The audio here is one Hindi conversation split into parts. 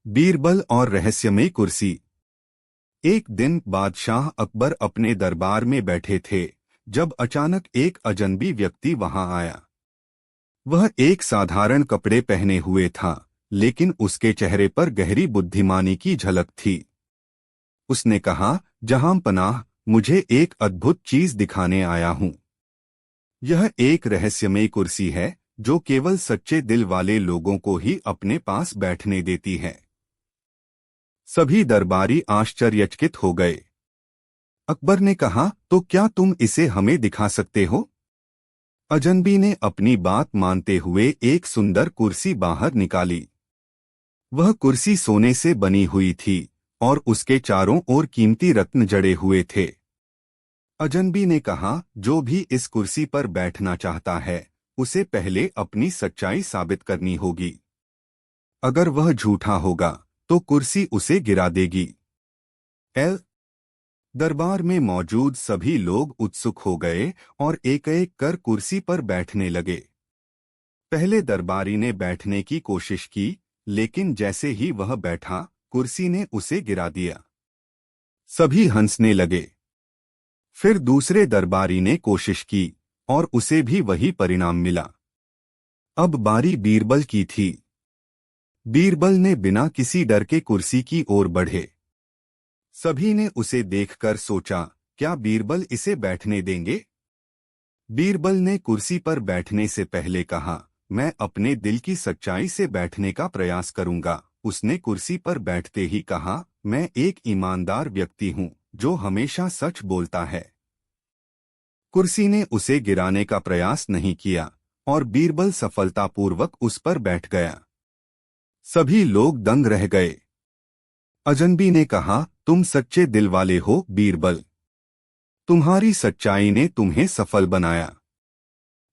बीरबल और रहस्यमय कुर्सी। एक दिन बादशाह अकबर अपने दरबार में बैठे थे जब अचानक एक अजनबी व्यक्ति वहां आया। वह एक साधारण कपड़े पहने हुए था, लेकिन उसके चेहरे पर गहरी बुद्धिमानी की झलक थी। उसने कहा, जहां पनाह, मुझे एक अद्भुत चीज दिखाने आया हूं। यह एक रहस्यमय कुर्सी है जो केवल सच्चे दिल वाले लोगों को ही अपने पास बैठने देती है। सभी दरबारी आश्चर्यचकित हो गए। अकबर ने कहा, तो क्या तुम इसे हमें दिखा सकते हो? अजनबी ने अपनी बात मानते हुए एक सुंदर कुर्सी बाहर निकाली। वह कुर्सी सोने से बनी हुई थी और उसके चारों ओर कीमती रत्न जड़े हुए थे। अजनबी ने कहा, जो भी इस कुर्सी पर बैठना चाहता है उसे पहले अपनी सच्चाई साबित करनी होगी। अगर वह झूठा होगा तो कुर्सी उसे गिरा देगी। एल दरबार में मौजूद सभी लोग उत्सुक हो गए और एक एक कर कुर्सी पर बैठने लगे। पहले दरबारी ने बैठने की कोशिश की, लेकिन जैसे ही वह बैठा कुर्सी ने उसे गिरा दिया। सभी हंसने लगे। फिर दूसरे दरबारी ने कोशिश की और उसे भी वही परिणाम मिला। अब बारी बीरबल की थी। बीरबल ने बिना किसी डर के कुर्सी की ओर बढ़े। सभी ने उसे देखकर सोचा, क्या बीरबल इसे बैठने देंगे? बीरबल ने कुर्सी पर बैठने से पहले कहा, मैं अपने दिल की सच्चाई से बैठने का प्रयास करूंगा। उसने कुर्सी पर बैठते ही कहा, मैं एक ईमानदार व्यक्ति हूं जो हमेशा सच बोलता है। कुर्सी ने उसे गिराने का प्रयास नहीं किया और बीरबल सफलतापूर्वक उस पर बैठ गया। सभी लोग दंग रह गए। अजनबी ने कहा, तुम सच्चे दिल वाले हो बीरबल। तुम्हारी सच्चाई ने तुम्हें सफल बनाया।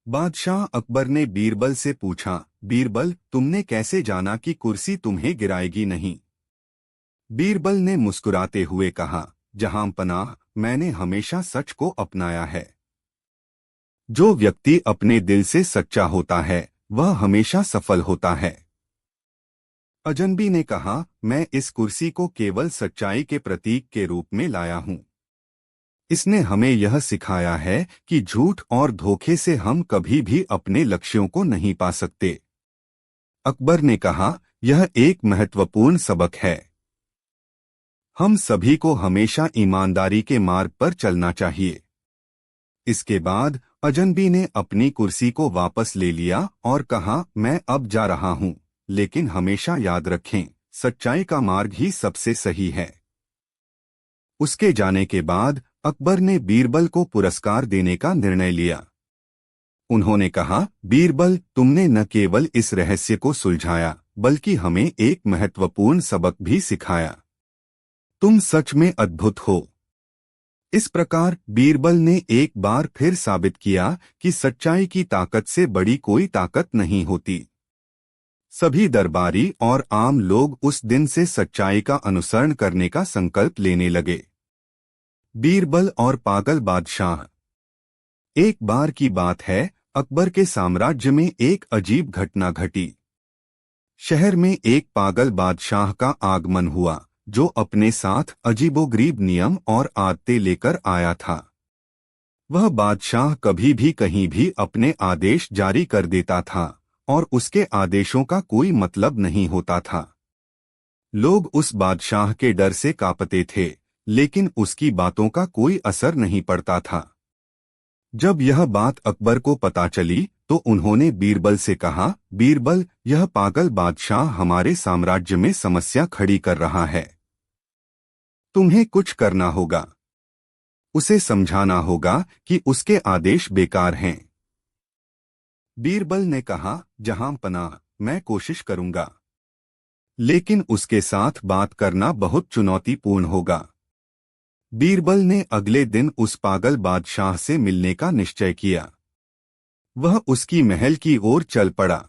बादशाह अकबर ने बीरबल से पूछा, बीरबल, तुमने कैसे जाना कि कुर्सी तुम्हें गिराएगी नहीं? बीरबल ने मुस्कुराते हुए कहा, जहां पनाह, मैंने हमेशा सच को अपनाया है। जो व्यक्ति अपने दिल से सच्चा होता है वह हमेशा सफल होता है। अजनबी ने कहा, मैं इस कुर्सी को केवल सच्चाई के प्रतीक के रूप में लाया हूं। इसने हमें यह सिखाया है कि झूठ और धोखे से हम कभी भी अपने लक्ष्यों को नहीं पा सकते। अकबर ने कहा, यह एक महत्वपूर्ण सबक है। हम सभी को हमेशा ईमानदारी के मार्ग पर चलना चाहिए। इसके बाद अजनबी ने अपनी कुर्सी को वापस ले लिया और कहा, मैं अब जा रहा हूं, लेकिन हमेशा याद रखें, सच्चाई का मार्ग ही सबसे सही है। उसके जाने के बाद अकबर ने बीरबल को पुरस्कार देने का निर्णय लिया। उन्होंने कहा, बीरबल, तुमने न केवल इस रहस्य को सुलझाया बल्कि हमें एक महत्वपूर्ण सबक भी सिखाया। तुम सच में अद्भुत हो। इस प्रकार बीरबल ने एक बार फिर साबित किया कि सच्चाई की ताकत से बड़ी कोई ताकत नहीं होती। सभी दरबारी और आम लोग उस दिन से सच्चाई का अनुसरण करने का संकल्प लेने लगे। बीरबल और पागल बादशाह। एक बार की बात है, अकबर के साम्राज्य में एक अजीब घटना घटी। शहर में एक पागल बादशाह का आगमन हुआ जो अपने साथ अजीबोगरीब नियम और आदतें लेकर आया था। वह बादशाह कभी भी कहीं भी अपने आदेश जारी कर देता था और उसके आदेशों का कोई मतलब नहीं होता था। लोग उस बादशाह के डर से कांपते थे, लेकिन उसकी बातों का कोई असर नहीं पड़ता था। जब यह बात अकबर को पता चली तो उन्होंने बीरबल से कहा, बीरबल, यह पागल बादशाह हमारे साम्राज्य में समस्या खड़ी कर रहा है। तुम्हें कुछ करना होगा। उसे समझाना होगा कि उसके आदेश बेकार हैं। बीरबल ने कहा, जहां पनाह, मैं कोशिश करूंगा, लेकिन उसके साथ बात करना बहुत चुनौतीपूर्ण होगा। बीरबल ने अगले दिन उस पागल बादशाह से मिलने का निश्चय किया। वह उसकी महल की ओर चल पड़ा।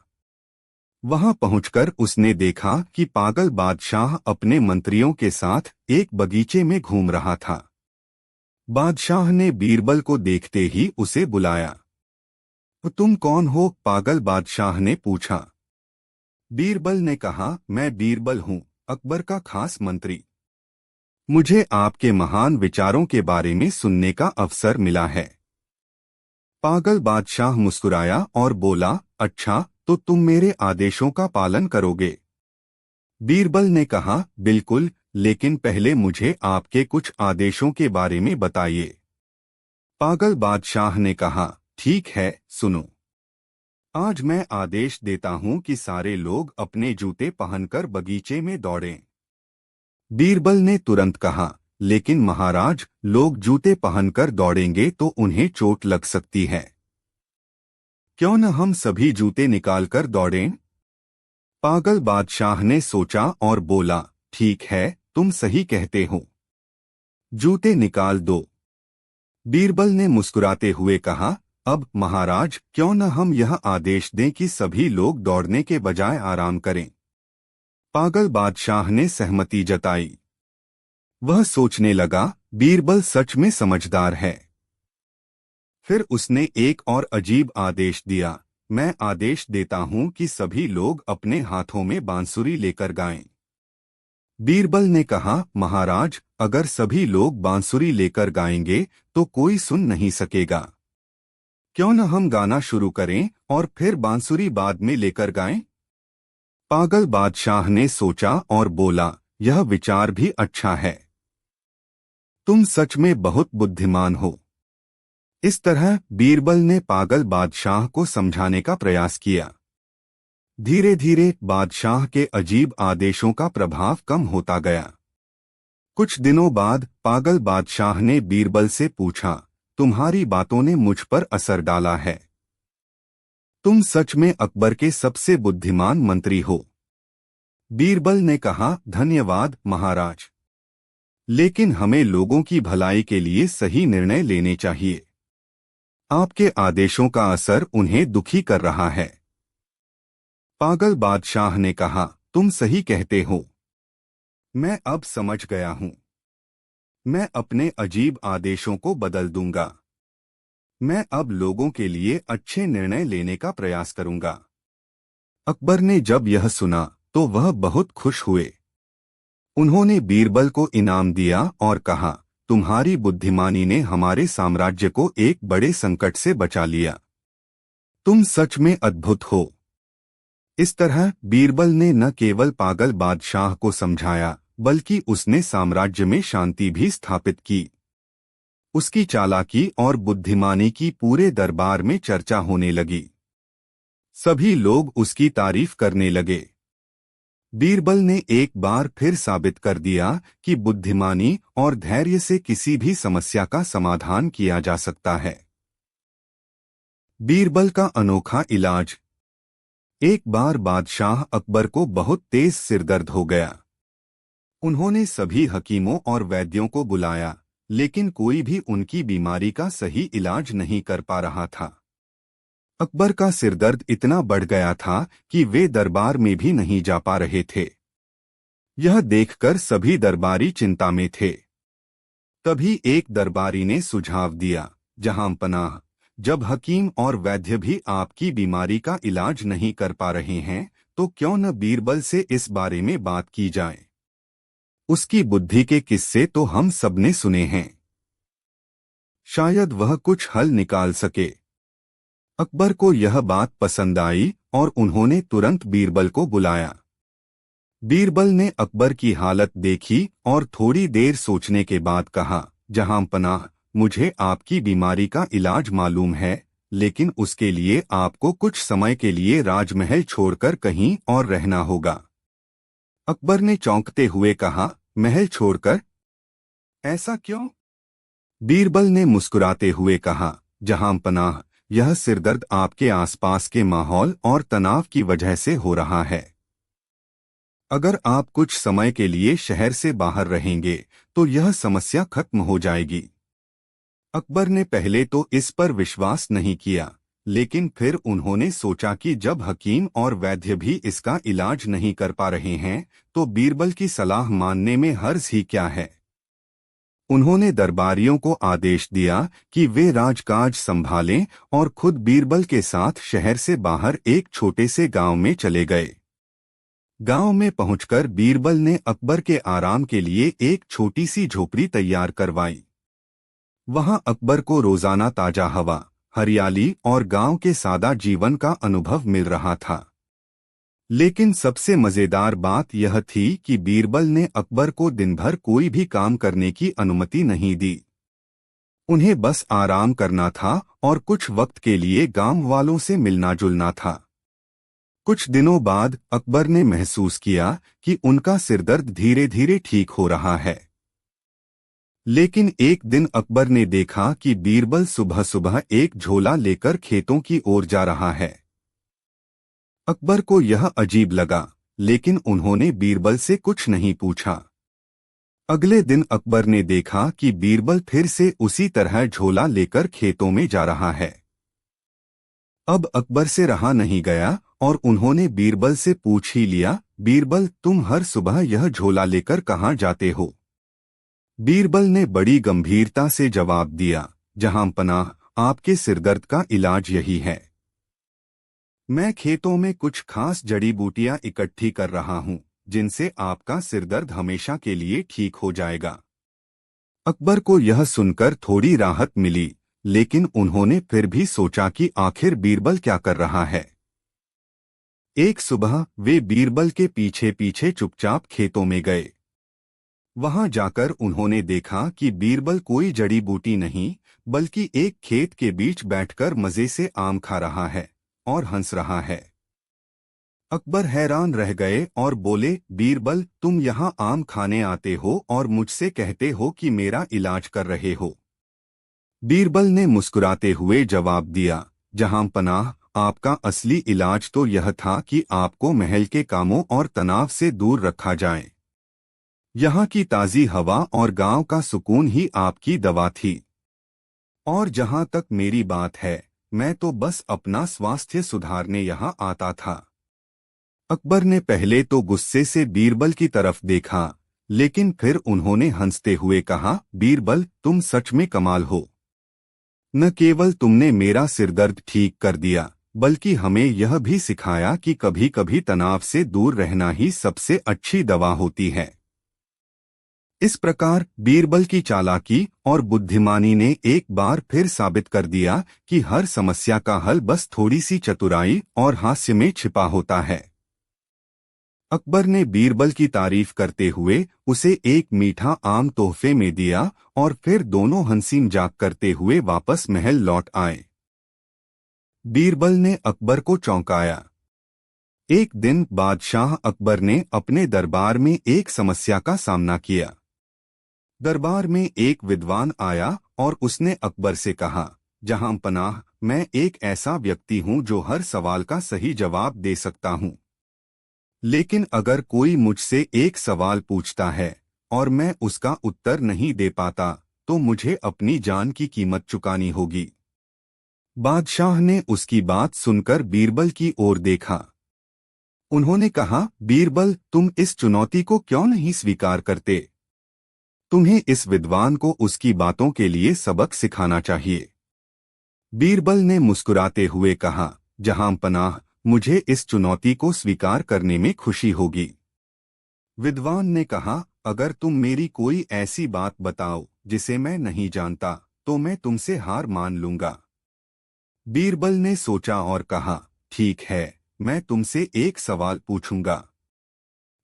वहां पहुंचकर उसने देखा कि पागल बादशाह अपने मंत्रियों के साथ एक बगीचे में घूम रहा था। बादशाह ने बीरबल को देखते ही उसे बुलाया। तुम कौन हो? पागल बादशाह ने पूछा। बीरबल ने कहा, मैं बीरबल हूँ, अकबर का खास मंत्री। मुझे आपके महान विचारों के बारे में सुनने का अवसर मिला है। पागल बादशाह मुस्कुराया और बोला, अच्छा, तो तुम मेरे आदेशों का पालन करोगे? बीरबल ने कहा, बिल्कुल, लेकिन पहले मुझे आपके कुछ आदेशों के बारे में बताइए। पागल बादशाह ने कहा, ठीक है, सुनो। आज मैं आदेश देता हूं कि सारे लोग अपने जूते पहनकर बगीचे में दौड़ें। बीरबल ने तुरंत कहा, लेकिन महाराज, लोग जूते पहनकर दौड़ेंगे तो उन्हें चोट लग सकती है। क्यों न हम सभी जूते निकालकर दौड़ें? पागल बादशाह ने सोचा और बोला, ठीक है, तुम सही कहते हो। जूते निकाल दो। बीरबल ने मुस्कुराते हुए कहा, अब महाराज, क्यों न हम यह आदेश दें कि सभी लोग दौड़ने के बजाय आराम करें। पागल बादशाह ने सहमति जताई। वह सोचने लगा, बीरबल सच में समझदार है। फिर उसने एक और अजीब आदेश दिया, मैं आदेश देता हूं कि सभी लोग अपने हाथों में बांसुरी लेकर गाएं। बीरबल ने कहा, महाराज, अगर सभी लोग बांसुरी लेकर गाएंगे तो कोई सुन नहीं सकेगा। क्यों न हम गाना शुरू करें और फिर बांसुरी बाद में लेकर गाएं? पागल बादशाह ने सोचा और बोला, यह विचार भी अच्छा है। तुम सच में बहुत बुद्धिमान हो। इस तरह बीरबल ने पागल बादशाह को समझाने का प्रयास किया। धीरे धीरे बादशाह के अजीब आदेशों का प्रभाव कम होता गया। कुछ दिनों बाद पागल बादशाह ने बीरबल से पूछा, तुम्हारी बातों ने मुझ पर असर डाला है। तुम सच में अकबर के सबसे बुद्धिमान मंत्री हो। बीरबल ने कहा, धन्यवाद महाराज। लेकिन हमें लोगों की भलाई के लिए सही निर्णय लेने चाहिए। आपके आदेशों का असर उन्हें दुखी कर रहा है। पागल बादशाह ने कहा, तुम सही कहते हो। मैं अब समझ गया हूं। मैं अपने अजीब आदेशों को बदल दूंगा। मैं अब लोगों के लिए अच्छे निर्णय लेने का प्रयास करूंगा। अकबर ने जब यह सुना तो वह बहुत खुश हुए। उन्होंने बीरबल को इनाम दिया और कहा, तुम्हारी बुद्धिमानी ने हमारे साम्राज्य को एक बड़े संकट से बचा लिया। तुम सच में अद्भुत हो। इस तरह बीरबल ने न केवल पागल बादशाह को समझाया, बल्कि उसने साम्राज्य में शांति भी स्थापित की। उसकी चालाकी और बुद्धिमानी की पूरे दरबार में चर्चा होने लगी। सभी लोग उसकी तारीफ करने लगे। बीरबल ने एक बार फिर साबित कर दिया कि बुद्धिमानी और धैर्य से किसी भी समस्या का समाधान किया जा सकता है। बीरबल का अनोखा इलाज। एक बार बादशाह अकबर को बहुत तेज सिरदर्द हो गया। उन्होंने सभी हकीमों और वैद्यों को बुलाया, लेकिन कोई भी उनकी बीमारी का सही इलाज नहीं कर पा रहा था। अकबर का सिरदर्द इतना बढ़ गया था कि वे दरबार में भी नहीं जा पा रहे थे। यह देखकर सभी दरबारी चिंता में थे। तभी एक दरबारी ने सुझाव दिया, जहांपनाह, जब हकीम और वैद्य भी आपकी बीमारी का इलाज नहीं कर पा रहे हैं, तो क्यों न बीरबल से इस बारे में बात की जाए। उसकी बुद्धि के किस्से तो हम सबने सुने हैं। शायद वह कुछ हल निकाल सके। अकबर को यह बात पसंद आई और उन्होंने तुरंत बीरबल को बुलाया। बीरबल ने अकबर की हालत देखी और थोड़ी देर सोचने के बाद कहा, जहांपनाह, मुझे आपकी बीमारी का इलाज मालूम है, लेकिन उसके लिए आपको कुछ समय के लिए राजमहल छोड़कर कहीं और रहना होगा। अकबर ने चौंकते हुए कहा, महल छोड़कर? ऐसा क्यों? बीरबल ने मुस्कुराते हुए कहा, जहांपनाह, यह सिरदर्द आपके आसपास के माहौल और तनाव की वजह से हो रहा है। अगर आप कुछ समय के लिए शहर से बाहर रहेंगे तो यह समस्या खत्म हो जाएगी। अकबर ने पहले तो इस पर विश्वास नहीं किया, लेकिन फिर उन्होंने सोचा कि जब हकीम और वैद्य भी इसका इलाज नहीं कर पा रहे हैं, तो बीरबल की सलाह मानने में हर्ज ही क्या है। उन्होंने दरबारियों को आदेश दिया कि वे राजकाज संभालें और खुद बीरबल के साथ शहर से बाहर एक छोटे से गांव में चले गए। गांव में पहुंचकर बीरबल ने अकबर के आराम के लिए एक छोटी सी झोपड़ी तैयार करवाई। वहां अकबर को रोजाना ताजा हवा, हरियाली और गांव के सादा जीवन का अनुभव मिल रहा था। लेकिन सबसे मजेदार बात यह थी कि बीरबल ने अकबर को दिन भर कोई भी काम करने की अनुमति नहीं दी। उन्हें बस आराम करना था और कुछ वक्त के लिए गांव वालों से मिलना जुलना था। कुछ दिनों बाद अकबर ने महसूस किया कि उनका सिरदर्द धीरे धीरे ठीक हो रहा है। लेकिन एक दिन अकबर ने देखा कि बीरबल सुबह सुबह एक झोला लेकर खेतों की ओर जा रहा है। अकबर को यह अजीब लगा, लेकिन उन्होंने बीरबल से कुछ नहीं पूछा। अगले दिन अकबर ने देखा कि बीरबल फिर से उसी तरह झोला लेकर खेतों में जा रहा है। अब अकबर से रहा नहीं गया और उन्होंने बीरबल से पूछ ही लिया, बीरबल, तुम हर सुबह यह झोला लेकर कहाँ जाते हो? बीरबल ने बड़ी गंभीरता से जवाब दिया, जहां पनाह, आपके सिरदर्द का इलाज यही है। मैं खेतों में कुछ खास जड़ी बूटियां इकट्ठी कर रहा हूं, जिनसे आपका सिरदर्द हमेशा के लिए ठीक हो जाएगा। अकबर को यह सुनकर थोड़ी राहत मिली, लेकिन उन्होंने फिर भी सोचा कि आखिर बीरबल क्या कर रहा है। एक सुबह वे बीरबल के पीछे पीछे चुपचाप खेतों में गए। वहां जाकर उन्होंने देखा कि बीरबल कोई जड़ी बूटी नहीं, बल्कि एक खेत के बीच बैठकर मजे से आम खा रहा है और हंस रहा है। अकबर हैरान रह गए और बोले, बीरबल, तुम यहाँ आम खाने आते हो और मुझसे कहते हो कि मेरा इलाज कर रहे हो। बीरबल ने मुस्कुराते हुए जवाब दिया, जहां पनाह, आपका असली इलाज तो यह था कि आपको महल के कामों और तनाव से दूर रखा जाए। यहाँ की ताज़ी हवा और गांव का सुकून ही आपकी दवा थी। और जहां तक मेरी बात है, मैं तो बस अपना स्वास्थ्य सुधारने यहाँ आता था। अकबर ने पहले तो गुस्से से बीरबल की तरफ देखा, लेकिन फिर उन्होंने हंसते हुए कहा, बीरबल, तुम सच में कमाल हो। न केवल तुमने मेरा सिरदर्द ठीक कर दिया, बल्कि हमें यह भी सिखाया कि कभी कभी तनाव से दूर रहना ही सबसे अच्छी दवा होती है। इस प्रकार बीरबल की चालाकी और बुद्धिमानी ने एक बार फिर साबित कर दिया कि हर समस्या का हल बस थोड़ी सी चतुराई और हास्य में छिपा होता है। अकबर ने बीरबल की तारीफ करते हुए उसे एक मीठा आम तोहफे में दिया और फिर दोनों हंसी मजाक करते हुए वापस महल लौट आए। बीरबल ने अकबर को चौंकाया। एक दिन बादशाह अकबर ने अपने दरबार में एक समस्या का सामना किया। दरबार में एक विद्वान आया और उसने अकबर से कहा, जहां पनाह, मैं एक ऐसा व्यक्ति हूं जो हर सवाल का सही जवाब दे सकता हूं। लेकिन अगर कोई मुझसे एक सवाल पूछता है और मैं उसका उत्तर नहीं दे पाता, तो मुझे अपनी जान की कीमत चुकानी होगी। बादशाह ने उसकी बात सुनकर बीरबल की ओर देखा। उन्होंने कहा, बीरबल, तुम इस चुनौती को क्यों नहीं स्वीकार करते? तुम्हें इस विद्वान को उसकी बातों के लिए सबक सिखाना चाहिए। बीरबल ने मुस्कुराते हुए कहा, जहां पनाह, मुझे इस चुनौती को स्वीकार करने में खुशी होगी। विद्वान ने कहा, अगर तुम मेरी कोई ऐसी बात बताओ जिसे मैं नहीं जानता, तो मैं तुमसे हार मान लूंगा। बीरबल ने सोचा और कहा, ठीक है, मैं तुमसे एक सवाल पूछूंगा।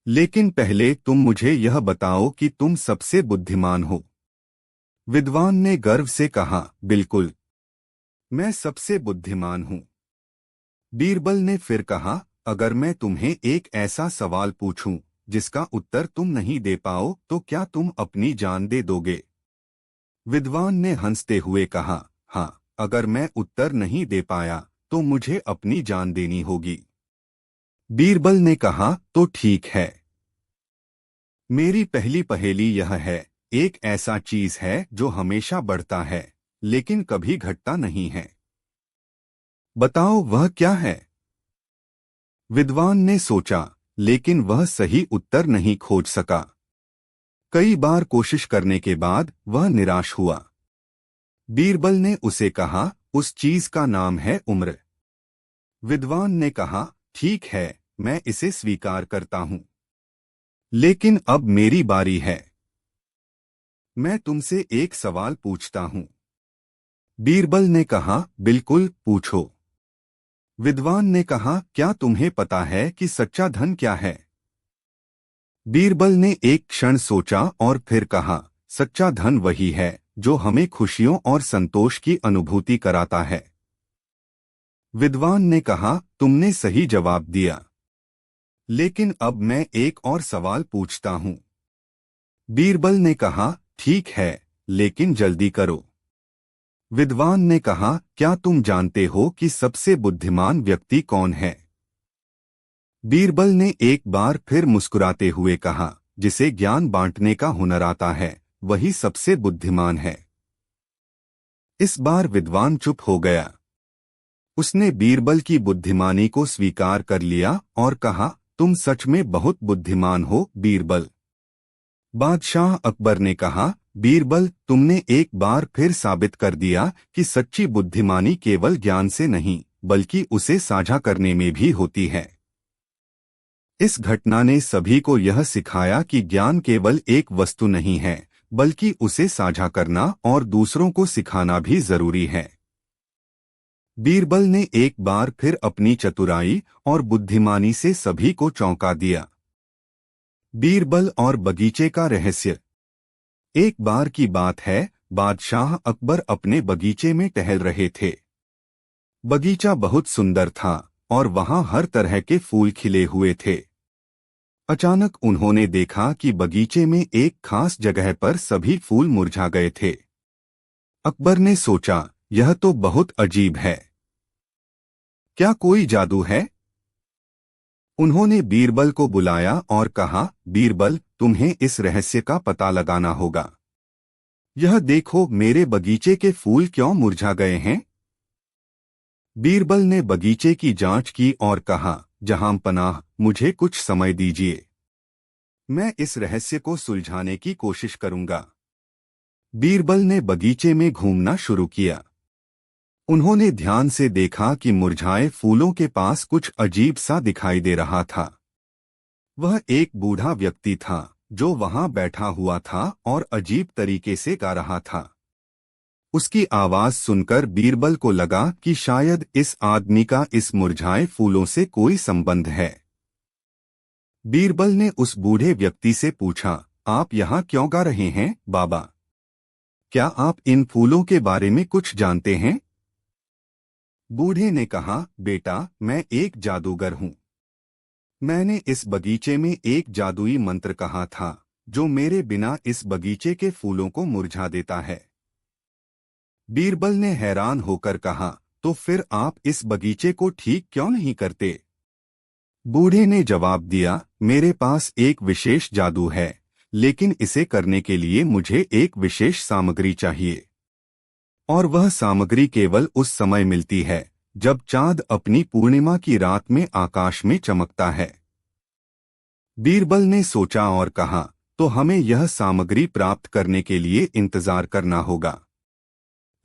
लेकिन पहले तुम मुझे यह बताओ कि तुम सबसे बुद्धिमान हो। विद्वान ने गर्व से कहा, बिल्कुल, मैं सबसे बुद्धिमान हूं। बीरबल ने फिर कहा, अगर मैं तुम्हें एक ऐसा सवाल पूछूं जिसका उत्तर तुम नहीं दे पाओ, तो क्या तुम अपनी जान दे दोगे? विद्वान ने हंसते हुए कहा, हाँ, अगर मैं उत्तर नहीं दे पाया तो मुझे अपनी जान देनी होगी। बीरबल ने कहा, तो ठीक है। मेरी पहली पहेली यह है, एक ऐसा चीज है जो हमेशा बढ़ता है लेकिन कभी घटता नहीं है। बताओ वह क्या है? विद्वान ने सोचा, लेकिन वह सही उत्तर नहीं खोज सका। कई बार कोशिश करने के बाद वह निराश हुआ। बीरबल ने उसे कहा, उस चीज का नाम है उम्र। विद्वान ने कहा, ठीक है, मैं इसे स्वीकार करता हूं। लेकिन अब मेरी बारी है। मैं तुमसे एक सवाल पूछता हूं। बीरबल ने कहा, बिल्कुल, पूछो। विद्वान ने कहा, क्या तुम्हें पता है कि सच्चा धन क्या है? बीरबल ने एक क्षण सोचा और फिर कहा, सच्चा धन वही है जो हमें खुशियों और संतोष की अनुभूति कराता है। विद्वान ने कहा, तुमने सही जवाब दिया। लेकिन अब मैं एक और सवाल पूछता हूं। बीरबल ने कहा, ठीक है, लेकिन जल्दी करो। विद्वान ने कहा, क्या तुम जानते हो कि सबसे बुद्धिमान व्यक्ति कौन है? बीरबल ने एक बार फिर मुस्कुराते हुए कहा, जिसे ज्ञान बांटने का हुनर आता है, वही सबसे बुद्धिमान है। इस बार विद्वान चुप हो गया। उसने बीरबल की बुद्धिमानी को स्वीकार कर लिया और कहा, तुम सच में बहुत बुद्धिमान हो, बीरबल। बादशाह अकबर ने कहा, बीरबल, तुमने एक बार फिर साबित कर दिया कि सच्ची बुद्धिमानी केवल ज्ञान से नहीं, बल्कि उसे साझा करने में भी होती है। इस घटना ने सभी को यह सिखाया कि ज्ञान केवल एक वस्तु नहीं है, बल्कि उसे साझा करना और दूसरों को सिखाना भी जरूरी है। बीरबल ने एक बार फिर अपनी चतुराई और बुद्धिमानी से सभी को चौंका दिया। बीरबल और बगीचे का रहस्य। एक बार की बात है, बादशाह अकबर अपने बगीचे में टहल रहे थे। बगीचा बहुत सुंदर था और वहां हर तरह के फूल खिले हुए थे। अचानक उन्होंने देखा कि बगीचे में एक खास जगह पर सभी फूल मुरझा गए थे। अकबर ने सोचा, यह तो बहुत अजीब है। क्या कोई जादू है? उन्होंने बीरबल को बुलाया और कहा, बीरबल, तुम्हें इस रहस्य का पता लगाना होगा। यह देखो, मेरे बगीचे के फूल क्यों मुरझा गए हैं? बीरबल ने बगीचे की जांच की और कहा, जहां पनाह, मुझे कुछ समय दीजिए। मैं इस रहस्य को सुलझाने की कोशिश करूंगा। बीरबल ने बगीचे में घूमना शुरू किया। उन्होंने ध्यान से देखा कि मुरझाए फूलों के पास कुछ अजीब सा दिखाई दे रहा था। वह एक बूढ़ा व्यक्ति था जो वहां बैठा हुआ था और अजीब तरीके से गा रहा था। उसकी आवाज सुनकर बीरबल को लगा कि शायद इस आदमी का इस मुरझाए फूलों से कोई संबंध है। बीरबल ने उस बूढ़े व्यक्ति से पूछा, आप यहाँ क्यों गा रहे हैं, बाबा? क्या आप इन फूलों के बारे में कुछ जानते हैं? बूढ़े ने कहा, बेटा, मैं एक जादूगर हूँ। मैंने इस बगीचे में एक जादुई मंत्र कहा था जो मेरे बिना इस बगीचे के फूलों को मुरझा देता है। बीरबल ने हैरान होकर कहा, तो फिर आप इस बगीचे को ठीक क्यों नहीं करते? बूढ़े ने जवाब दिया, मेरे पास एक विशेष जादू है, लेकिन इसे करने के लिए मुझे एक विशेष सामग्री चाहिए। और वह सामग्री केवल उस समय मिलती है जब चांद अपनी पूर्णिमा की रात में आकाश में चमकता है। बीरबल ने सोचा और कहा, तो हमें यह सामग्री प्राप्त करने के लिए इंतजार करना होगा।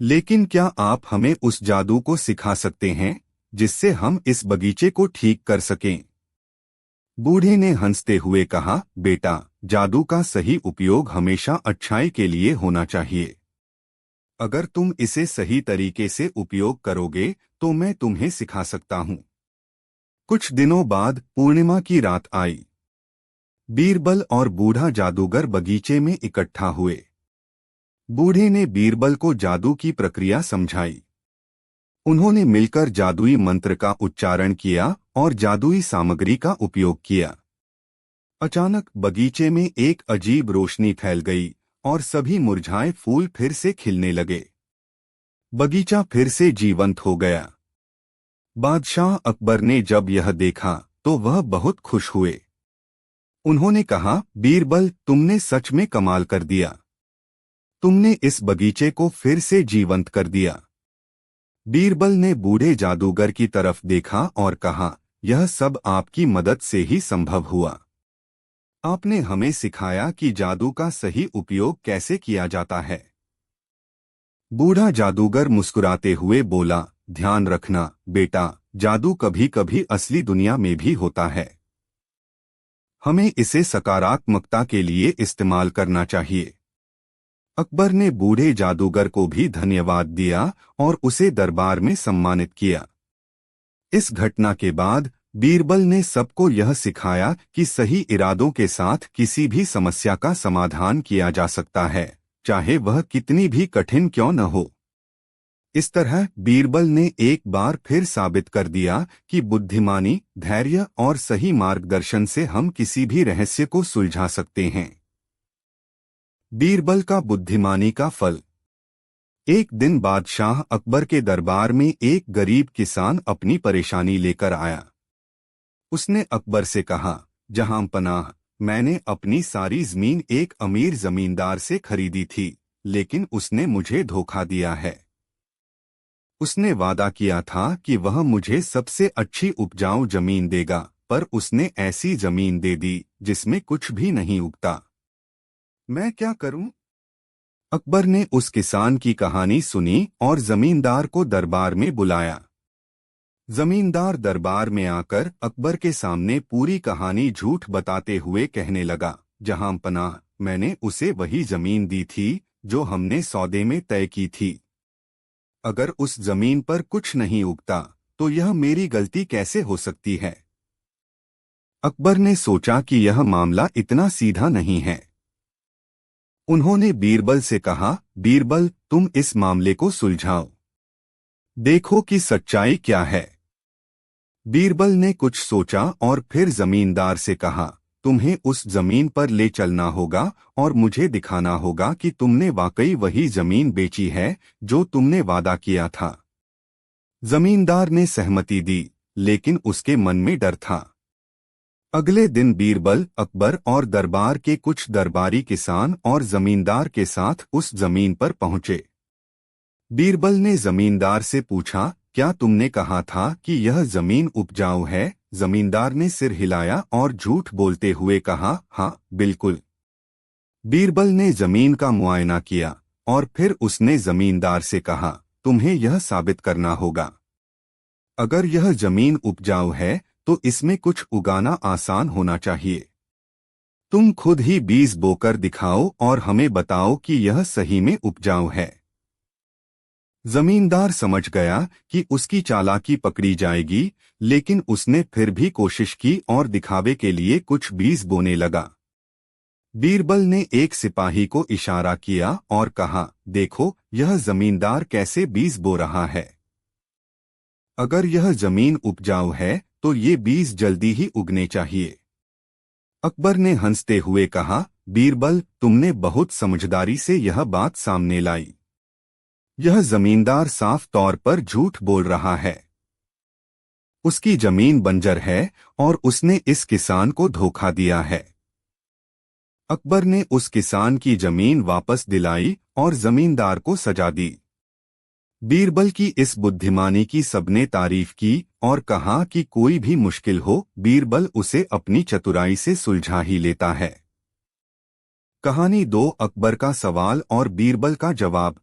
लेकिन क्या आप हमें उस जादू को सिखा सकते हैं जिससे हम इस बगीचे को ठीक कर सकें? बूढ़े ने हंसते हुए कहा, बेटा, जादू का सही उपयोग हमेशा अच्छाई के लिए होना चाहिए। अगर तुम इसे सही तरीके से उपयोग करोगे तो मैं तुम्हें सिखा सकता हूं। कुछ दिनों बाद पूर्णिमा की रात आई। बीरबल और बूढ़ा जादूगर बगीचे में इकट्ठा हुए। बूढ़े ने बीरबल को जादू की प्रक्रिया समझाई। उन्होंने मिलकर जादुई मंत्र का उच्चारण किया और जादुई सामग्री का उपयोग किया। अचानक बगीचे में एक अजीब रोशनी फैल गई और सभी मुरझाए फूल फिर से खिलने लगे। बगीचा फिर से जीवंत हो गया। बादशाह अकबर ने जब यह देखा तो वह बहुत खुश हुए। उन्होंने कहा, बीरबल, तुमने सच में कमाल कर दिया। तुमने इस बगीचे को फिर से जीवंत कर दिया। बीरबल ने बूढ़े जादूगर की तरफ देखा और कहा, यह सब आपकी मदद से ही संभव हुआ। आपने हमें सिखाया कि जादू का सही उपयोग कैसे किया जाता है। बूढ़ा जादूगर मुस्कुराते हुए बोला, ध्यान रखना बेटा, जादू कभी कभी असली दुनिया में भी होता है। हमें इसे सकारात्मकता के लिए इस्तेमाल करना चाहिए। अकबर ने बूढ़े जादूगर को भी धन्यवाद दिया और उसे दरबार में सम्मानित किया। इस घटना के बाद बीरबल ने सबको यह सिखाया कि सही इरादों के साथ किसी भी समस्या का समाधान किया जा सकता है, चाहे वह कितनी भी कठिन क्यों न हो। इस तरह बीरबल ने एक बार फिर साबित कर दिया कि बुद्धिमानी, धैर्य और सही मार्गदर्शन से हम किसी भी रहस्य को सुलझा सकते हैं। बीरबल का बुद्धिमानी का फल। एक दिन बादशाह अकबर के दरबार में एक गरीब किसान अपनी परेशानी लेकर आया। उसने अकबर से कहा, जहांपनाह, मैंने अपनी सारी जमीन एक अमीर जमींदार से खरीदी थी, लेकिन उसने मुझे धोखा दिया है। उसने वादा किया था कि वह मुझे सबसे अच्छी उपजाऊ जमीन देगा, पर उसने ऐसी जमीन दे दी जिसमें कुछ भी नहीं उगता। मैं क्या करूं? अकबर ने उस किसान की कहानी सुनी और जमींदार को दरबार में बुलाया। जमींदार दरबार में आकर अकबर के सामने पूरी कहानी झूठ बताते हुए कहने लगा, जहांपनाह, मैंने उसे वही जमीन दी थी जो हमने सौदे में तय की थी। अगर उस जमीन पर कुछ नहीं उगता तो यह मेरी गलती कैसे हो सकती है? अकबर ने सोचा कि यह मामला इतना सीधा नहीं है। उन्होंने बीरबल से कहा, बीरबल, तुम इस मामले को सुलझाओ, देखो कि सच्चाई क्या है। बीरबल ने कुछ सोचा और फिर जमींदार से कहा, तुम्हें उस जमीन पर ले चलना होगा और मुझे दिखाना होगा कि तुमने वाकई वही जमीन बेची है जो तुमने वादा किया था। जमींदार ने सहमति दी, लेकिन उसके मन में डर था। अगले दिन बीरबल, अकबर और दरबार के कुछ दरबारी किसान और जमींदार के साथ उस जमीन पर पहुंचे। बीरबल ने जमींदार से पूछा, क्या तुमने कहा था कि यह जमीन उपजाऊ है? जमींदार ने सिर हिलाया और झूठ बोलते हुए कहा, हाँ, बिल्कुल। बीरबल ने जमीन का मुआयना किया और फिर उसने जमींदार से कहा, तुम्हें यह साबित करना होगा। अगर यह जमीन उपजाऊ है तो इसमें कुछ उगाना आसान होना चाहिए। तुम खुद ही बीज बोकर दिखाओ और हमें बताओ कि यह सही में उपजाऊ है। जमींदार समझ गया कि उसकी चालाकी पकड़ी जाएगी, लेकिन उसने फिर भी कोशिश की और दिखावे के लिए कुछ बीज बोने लगा। बीरबल ने एक सिपाही को इशारा किया और कहा, देखो, यह जमींदार कैसे बीज बो रहा है। अगर यह जमीन उपजाऊ है तो ये बीज जल्दी ही उगने चाहिए। अकबर ने हंसते हुए कहा, बीरबल, तुमने बहुत समझदारी से यह बात सामने लाई। यह जमींदार साफ तौर पर झूठ बोल रहा है। उसकी जमीन बंजर है और उसने इस किसान को धोखा दिया है। अकबर ने उस किसान की जमीन वापस दिलाई और जमींदार को सजा दी। बीरबल की इस बुद्धिमानी की सबने तारीफ की और कहा कि कोई भी मुश्किल हो, बीरबल उसे अपनी चतुराई से सुलझा ही लेता है। कहानी 2, अकबर का सवाल और बीरबल का जवाब।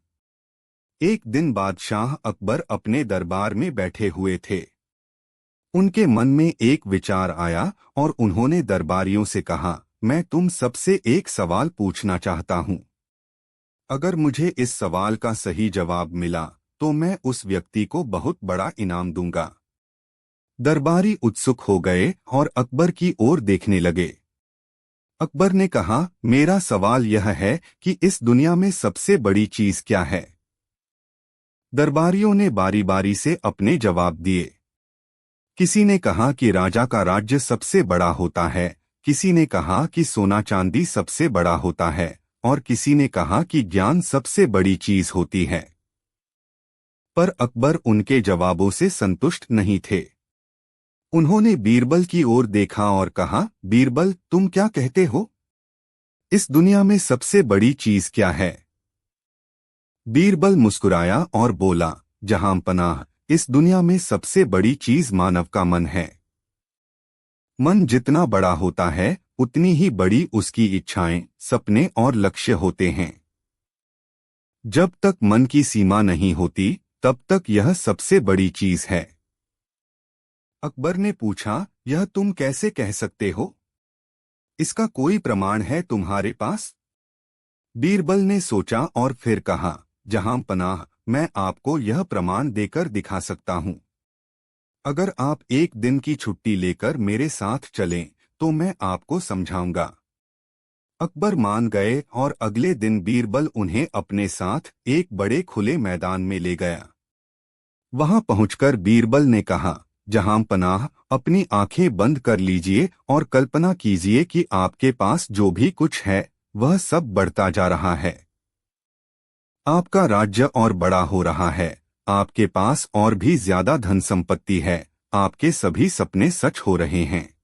एक दिन बादशाह अकबर अपने दरबार में बैठे हुए थे। उनके मन में एक विचार आया और उन्होंने दरबारियों से कहा, मैं तुम सबसे एक सवाल पूछना चाहता हूं। अगर मुझे इस सवाल का सही जवाब मिला तो मैं उस व्यक्ति को बहुत बड़ा इनाम दूंगा। दरबारी उत्सुक हो गए और अकबर की ओर देखने लगे। अकबर ने कहा, मेरा सवाल यह है कि इस दुनिया में सबसे बड़ी चीज क्या है? दरबारियों ने बारी बारी से अपने जवाब दिए। किसी ने कहा कि राजा का राज्य सबसे बड़ा होता है, किसी ने कहा कि सोना चांदी सबसे बड़ा होता है और किसी ने कहा कि ज्ञान सबसे बड़ी चीज होती है। पर अकबर उनके जवाबों से संतुष्ट नहीं थे। उन्होंने बीरबल की ओर देखा और कहा, बीरबल, तुम क्या कहते हो? इस दुनिया में सबसे बड़ी चीज क्या है? बीरबल मुस्कुराया और बोला, जहांपनाह, इस दुनिया में सबसे बड़ी चीज मानव का मन है। मन जितना बड़ा होता है उतनी ही बड़ी उसकी इच्छाएं, सपने और लक्ष्य होते हैं। जब तक मन की सीमा नहीं होती तब तक यह सबसे बड़ी चीज है। अकबर ने पूछा, यह तुम कैसे कह सकते हो? इसका कोई प्रमाण है तुम्हारे पास? बीरबल ने सोचा और फिर कहा, जहां पनाह, मैं आपको यह प्रमाण देकर दिखा सकता हूं। अगर आप एक दिन की छुट्टी लेकर मेरे साथ चलें तो मैं आपको समझाऊंगा। अकबर मान गए और अगले दिन बीरबल उन्हें अपने साथ एक बड़े खुले मैदान में ले गया। वहां पहुंचकर बीरबल ने कहा, जहां पनाह, अपनी आंखें बंद कर लीजिए और कल्पना कीजिए कि आपके पास जो भी कुछ है वह सब बढ़ता जा रहा है। आपका राज्य और बड़ा हो रहा है, आपके पास और भी ज्यादा धन संपत्ति है, आपके सभी सपने सच हो रहे हैं।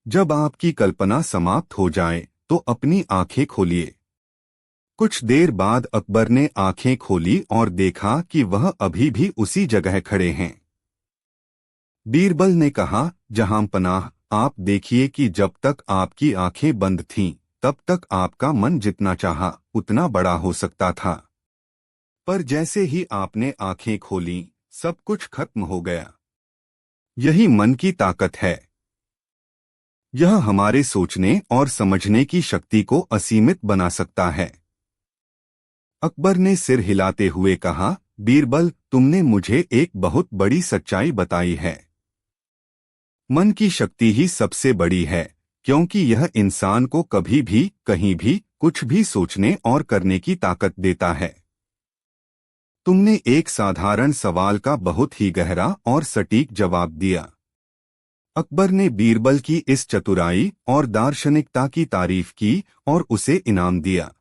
जब आपकी कल्पना समाप्त हो जाए तो अपनी आंखें खोलिए। कुछ देर बाद अकबर ने आंखें खोली और देखा कि वह अभी भी उसी जगह खड़े हैं। बीरबल ने कहा, जहां पनाह, आप देखिए कि जब तक आपकी आंखें बंद थीं, तब तक आपका मन जितना चाहा उतना बड़ा हो सकता था। पर जैसे ही आपने आंखें खोलीं, सब कुछ खत्म हो गया। यही मन की ताकत है। यह हमारे सोचने और समझने की शक्ति को असीमित बना सकता है। अकबर ने सिर हिलाते हुए कहा, बीरबल, तुमने मुझे एक बहुत बड़ी सच्चाई बताई है। मन की शक्ति ही सबसे बड़ी है, क्योंकि यह इंसान को कभी भी, कहीं भी, कुछ भी सोचने और करने की ताकत देता है। तुमने एक साधारण सवाल का बहुत ही गहरा और सटीक जवाब दिया। अकबर ने बीरबल की इस चतुराई और दार्शनिकता की तारीफ की और उसे इनाम दिया।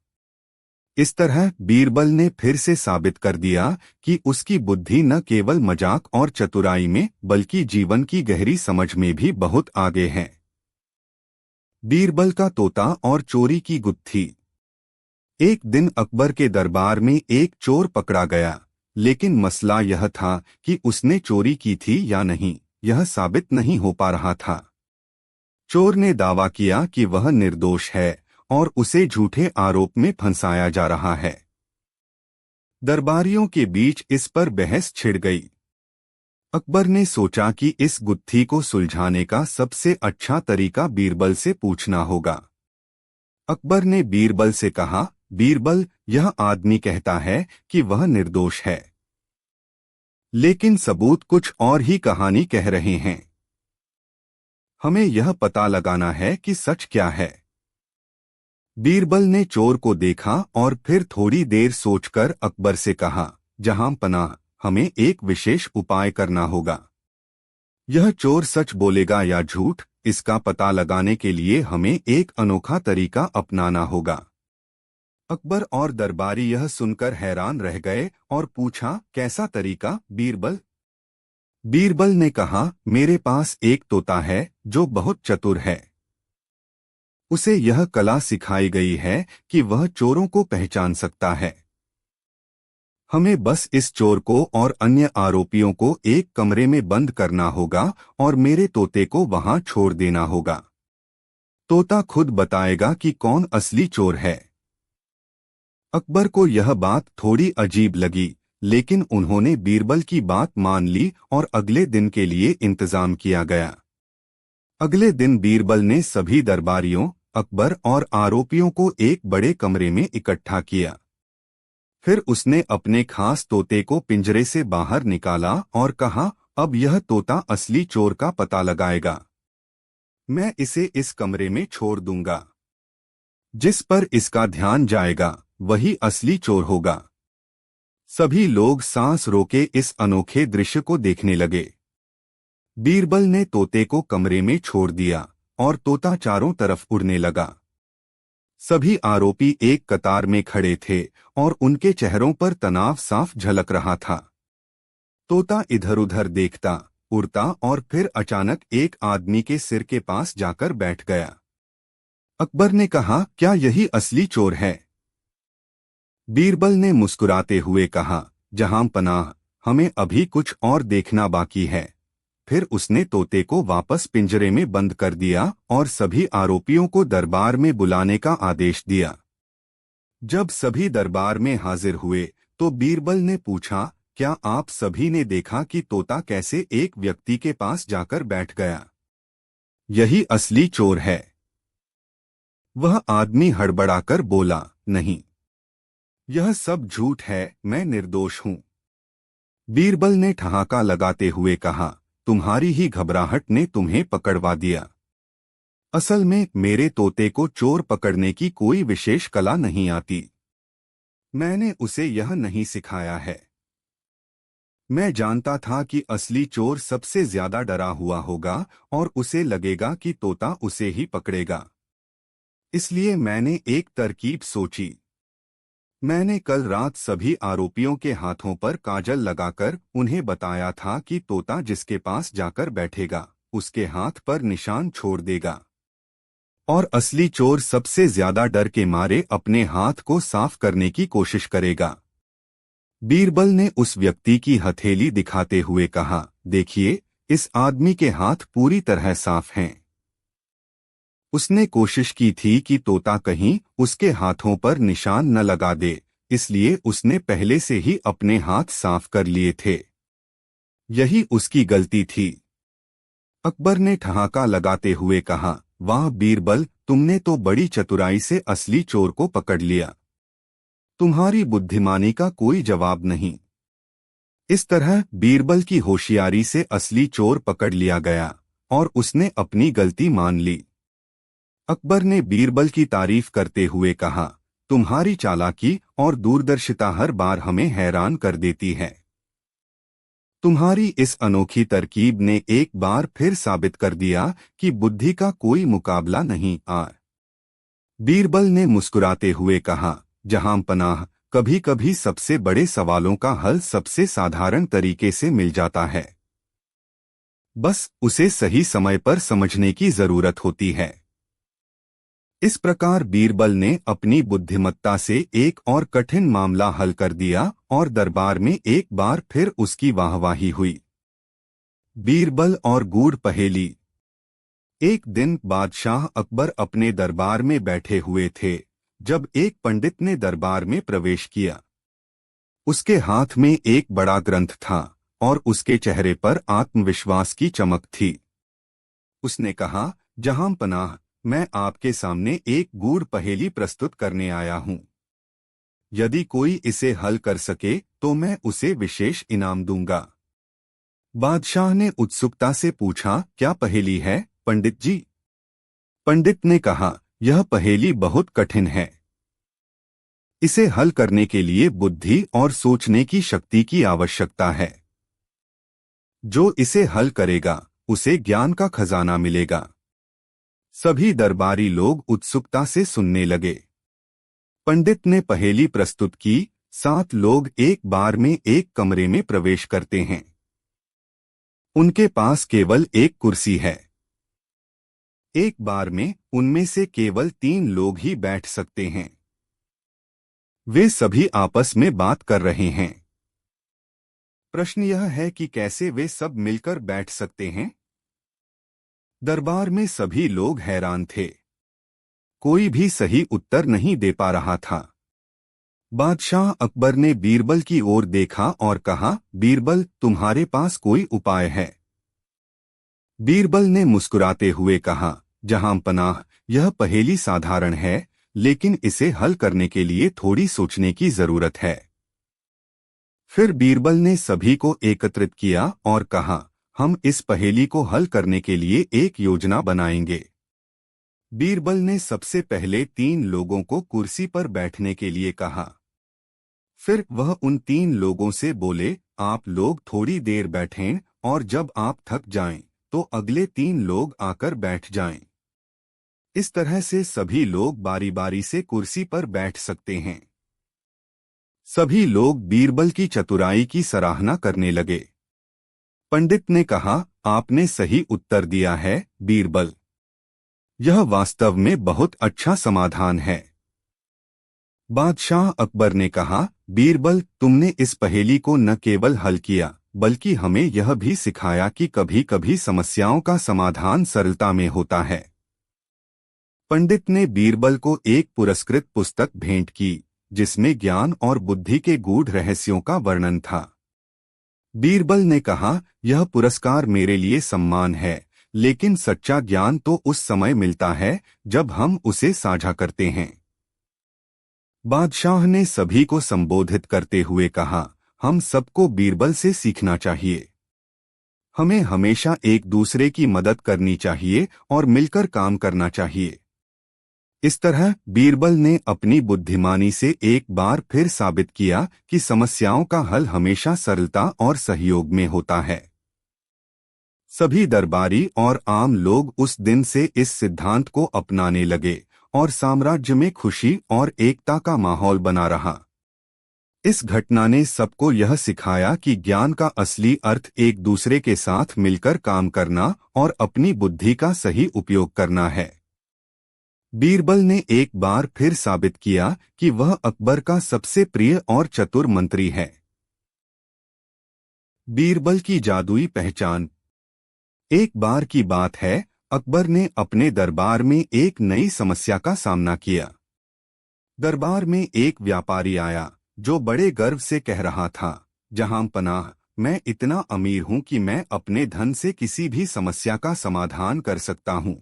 इस तरह बीरबल ने फिर से साबित कर दिया कि उसकी बुद्धि न केवल मजाक और चतुराई में बल्कि जीवन की गहरी समझ में भी बहुत आगे है। बीरबल का तोता और चोरी की गुत्थी। एक दिन अकबर के दरबार में एक चोर पकड़ा गया, लेकिन मसला यह था कि उसने चोरी की थी या नहीं, यह साबित नहीं हो पा रहा था। चोर ने दावा किया कि वह निर्दोष है और उसे झूठे आरोप में फंसाया जा रहा है। दरबारियों के बीच इस पर बहस छिड़ गई। अकबर ने सोचा कि इस गुत्थी को सुलझाने का सबसे अच्छा तरीका बीरबल से पूछना होगा। अकबर ने बीरबल से कहा, बीरबल, यह आदमी कहता है कि वह निर्दोष है, लेकिन सबूत कुछ और ही कहानी कह रहे हैं। हमें यह पता लगाना है कि सच क्या है। बीरबल ने चोर को देखा और फिर थोड़ी देर सोचकर अकबर से कहा, जहां पनाह, हमें एक विशेष उपाय करना होगा। यह चोर सच बोलेगा या झूठ, इसका पता लगाने के लिए हमें एक अनोखा तरीका अपनाना होगा। अकबर और दरबारी यह सुनकर हैरान रह गए और पूछा, कैसा तरीका बीरबल? बीरबल ने कहा, मेरे पास एक तोता है जो बहुत चतुर है। उसे यह कला सिखाई गई है कि वह चोरों को पहचान सकता है। हमें बस इस चोर को और अन्य आरोपियों को एक कमरे में बंद करना होगा और मेरे तोते को वहां छोड़ देना होगा। तोता खुद बताएगा कि कौन असली चोर है। अकबर को यह बात थोड़ी अजीब लगी, लेकिन उन्होंने बीरबल की बात मान ली और अगले दिन के लिए इंतजाम किया गया। अगले दिन बीरबल ने सभी दरबारियों, अकबर और आरोपियों को एक बड़े कमरे में इकट्ठा किया। फिर उसने अपने खास तोते को पिंजरे से बाहर निकाला और कहा, अब यह तोता असली चोर का पता लगाएगा। मैं इसे इस कमरे में छोड़ दूंगा। जिस पर इसका ध्यान जाएगा वही असली चोर होगा। सभी लोग सांस रोके इस अनोखे दृश्य को देखने लगे। बीरबल ने तोते को कमरे में छोड़ दिया और तोता चारों तरफ उड़ने लगा। सभी आरोपी एक कतार में खड़े थे और उनके चेहरों पर तनाव साफ झलक रहा था। तोता इधर-उधर देखता, उड़ता और फिर अचानक एक आदमी के सिर के पास जाकर बैठ गया। अकबर ने कहा, क्या यही असली चोर है? बीरबल ने मुस्कुराते हुए कहा, जहां पनाह, हमें अभी कुछ और देखना बाकी है। फिर उसने तोते को वापस पिंजरे में बंद कर दिया और सभी आरोपियों को दरबार में बुलाने का आदेश दिया। जब सभी दरबार में हाजिर हुए तो बीरबल ने पूछा, क्या आप सभी ने देखा कि तोता कैसे एक व्यक्ति के पास जाकर बैठ गया? यही असली चोर है। वह आदमी हड़बड़ाकर बोला, नहीं, यह सब झूठ है, मैं निर्दोष हूं। बीरबल ने ठहाका लगाते हुए कहा, तुम्हारी ही घबराहट ने तुम्हें पकड़वा दिया। असल में मेरे तोते को चोर पकड़ने की कोई विशेष कला नहीं आती। मैंने उसे यह नहीं सिखाया है। मैं जानता था कि असली चोर सबसे ज्यादा डरा हुआ होगा और उसे लगेगा कि तोता उसे ही पकड़ेगा। इसलिए मैंने एक तरकीब सोची। मैंने कल रात सभी आरोपियों के हाथों पर काजल लगाकर उन्हें बताया था कि तोता जिसके पास जाकर बैठेगा उसके हाथ पर निशान छोड़ देगा और असली चोर सबसे ज्यादा डर के मारे अपने हाथ को साफ करने की कोशिश करेगा। बीरबल ने उस व्यक्ति की हथेली दिखाते हुए कहा, देखिए, इस आदमी के हाथ पूरी तरह साफ हैं। उसने कोशिश की थी कि तोता कहीं उसके हाथों पर निशान न लगा दे, इसलिए उसने पहले से ही अपने हाथ साफ कर लिए थे। यही उसकी गलती थी। अकबर ने ठहाका लगाते हुए कहा, वाह बीरबल, तुमने तो बड़ी चतुराई से असली चोर को पकड़ लिया। तुम्हारी बुद्धिमानी का कोई जवाब नहीं। इस तरह बीरबल की होशियारी से असली चोर पकड़ लिया गया और उसने अपनी गलती मान ली। अकबर ने बीरबल की तारीफ करते हुए कहा, तुम्हारी चालाकी और दूरदर्शिता हर बार हमें हैरान कर देती है। तुम्हारी इस अनोखी तरकीब ने एक बार फिर साबित कर दिया कि बुद्धि का कोई मुकाबला नहीं। बीरबल ने मुस्कुराते हुए कहा, जहां पनाह, कभी कभी सबसे बड़े सवालों का हल सबसे साधारण तरीके से मिल जाता है। बस उसे सही समय पर समझने की जरूरत होती है। इस प्रकार बीरबल ने अपनी बुद्धिमत्ता से एक और कठिन मामला हल कर दिया और दरबार में एक बार फिर उसकी वाहवाही हुई। बीरबल और गूढ़ पहेली। एक दिन बादशाह अकबर अपने दरबार में बैठे हुए थे जब एक पंडित ने दरबार में प्रवेश किया। उसके हाथ में एक बड़ा ग्रंथ था और उसके चेहरे पर आत्मविश्वास की चमक थी। उसने कहा, जहां पनाह, मैं आपके सामने एक गूढ़ पहेली प्रस्तुत करने आया हूं। यदि कोई इसे हल कर सके तो मैं उसे विशेष इनाम दूंगा। बादशाह ने उत्सुकता से पूछा, क्या पहेली है पंडित जी? पंडित ने कहा, यह पहेली बहुत कठिन है। इसे हल करने के लिए बुद्धि और सोचने की शक्ति की आवश्यकता है। जो इसे हल करेगा उसे ज्ञान का खजाना मिलेगा। सभी दरबारी लोग उत्सुकता से सुनने लगे। पंडित ने पहेली प्रस्तुत की, 7 लोग एक बार में एक कमरे में प्रवेश करते हैं। उनके पास केवल एक कुर्सी है। एक बार में उनमें से केवल 3 लोग ही बैठ सकते हैं। वे सभी आपस में बात कर रहे हैं। प्रश्न यह है कि कैसे वे सब मिलकर बैठ सकते हैं? दरबार में सभी लोग हैरान थे। कोई भी सही उत्तर नहीं दे पा रहा था। बादशाह अकबर ने बीरबल की ओर देखा और कहा, बीरबल, तुम्हारे पास कोई उपाय है? बीरबल ने मुस्कुराते हुए कहा, जहां पनाह, यह पहेली साधारण है, लेकिन इसे हल करने के लिए थोड़ी सोचने की जरूरत है। फिर बीरबल ने सभी को एकत्रित किया और कहा, हम इस पहेली को हल करने के लिए एक योजना बनाएंगे। बीरबल ने सबसे पहले 3 लोगों को कुर्सी पर बैठने के लिए कहा। फिर वह उन 3 लोगों से बोले, आप लोग थोड़ी देर बैठें और जब आप थक जाएं, तो अगले 3 लोग आकर बैठ जाएं। इस तरह से सभी लोग बारी बारी से कुर्सी पर बैठ सकते हैं। सभी लोग बीरबल की चतुराई की सराहना करने लगे। पंडित ने कहा, आपने सही उत्तर दिया है बीरबल। यह वास्तव में बहुत अच्छा समाधान है। बादशाह अकबर ने कहा, बीरबल, तुमने इस पहेली को न केवल हल किया बल्कि हमें यह भी सिखाया कि कभी कभी समस्याओं का समाधान सरलता में होता है। पंडित ने बीरबल को एक पुरस्कृत पुस्तक भेंट की जिसमें ज्ञान और बुद्धि के गूढ़ रहस्यों का वर्णन था। बीरबल ने कहा, यह पुरस्कार मेरे लिए सम्मान है, लेकिन सच्चा ज्ञान तो उस समय मिलता है जब हम उसे साझा करते हैं। बादशाह ने सभी को संबोधित करते हुए कहा, हम सबको बीरबल से सीखना चाहिए। हमें हमेशा एक दूसरे की मदद करनी चाहिए और मिलकर काम करना चाहिए। इस तरह बीरबल ने अपनी बुद्धिमानी से एक बार फिर साबित किया कि समस्याओं का हल हमेशा सरलता और सहयोग में होता है। सभी दरबारी और आम लोग उस दिन से इस सिद्धांत को अपनाने लगे और साम्राज्य में खुशी और एकता का माहौल बना रहा। इस घटना ने सबको यह सिखाया कि ज्ञान का असली अर्थ एक दूसरे के साथ मिलकर काम करना और अपनी बुद्धि का सही उपयोग करना है। बीरबल ने एक बार फिर साबित किया कि वह अकबर का सबसे प्रिय और चतुर मंत्री है। बीरबल की जादुई पहचान। एक बार की बात है, अकबर ने अपने दरबार में एक नई समस्या का सामना किया। दरबार में एक व्यापारी आया जो बड़े गर्व से कह रहा था, जहां पनाह, मैं इतना अमीर हूं कि मैं अपने धन से किसी भी समस्या का समाधान कर सकता हूं।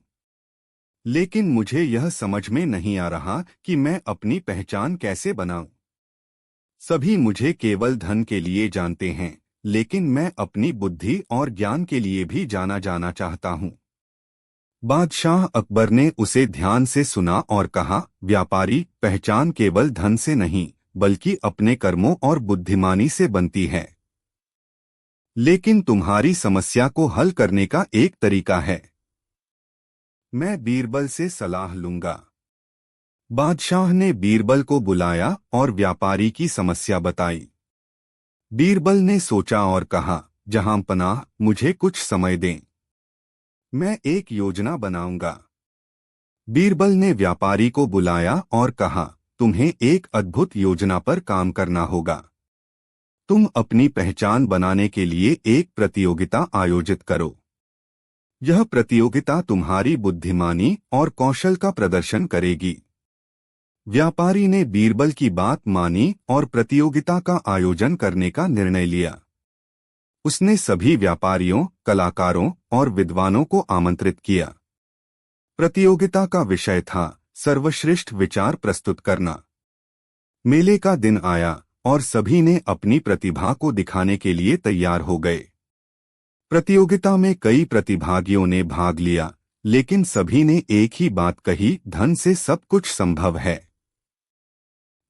लेकिन मुझे यह समझ में नहीं आ रहा कि मैं अपनी पहचान कैसे बनाऊं। सभी मुझे केवल धन के लिए जानते हैं, लेकिन मैं अपनी बुद्धि और ज्ञान के लिए भी जाना जाना चाहता हूं। बादशाह अकबर ने उसे ध्यान से सुना और कहा, व्यापारी, पहचान केवल धन से नहीं बल्कि अपने कर्मों और बुद्धिमानी से बनती है। लेकिन तुम्हारी समस्या को हल करने का एक तरीका है। मैं बीरबल से सलाह लूंगा। बादशाह ने बीरबल को बुलाया और व्यापारी की समस्या बताई। बीरबल ने सोचा और कहा, जहां पनाह, मुझे कुछ समय दें। मैं एक योजना बनाऊंगा। बीरबल ने व्यापारी को बुलाया और कहा, तुम्हें एक अद्भुत योजना पर काम करना होगा। तुम अपनी पहचान बनाने के लिए एक प्रतियोगिता आयोजित करो। यह प्रतियोगिता तुम्हारी बुद्धिमानी और कौशल का प्रदर्शन करेगी। व्यापारी ने बीरबल की बात मानी और प्रतियोगिता का आयोजन करने का निर्णय लिया। उसने सभी व्यापारियों, कलाकारों और विद्वानों को आमंत्रित किया। प्रतियोगिता का विषय था सर्वश्रेष्ठ विचार प्रस्तुत करना। मेले का दिन आया और सभी ने अपनी प्रतिभा को दिखाने के लिए तैयार हो गए। प्रतियोगिता में कई प्रतिभागियों ने भाग लिया, लेकिन सभी ने एक ही बात कही, धन से सब कुछ संभव है।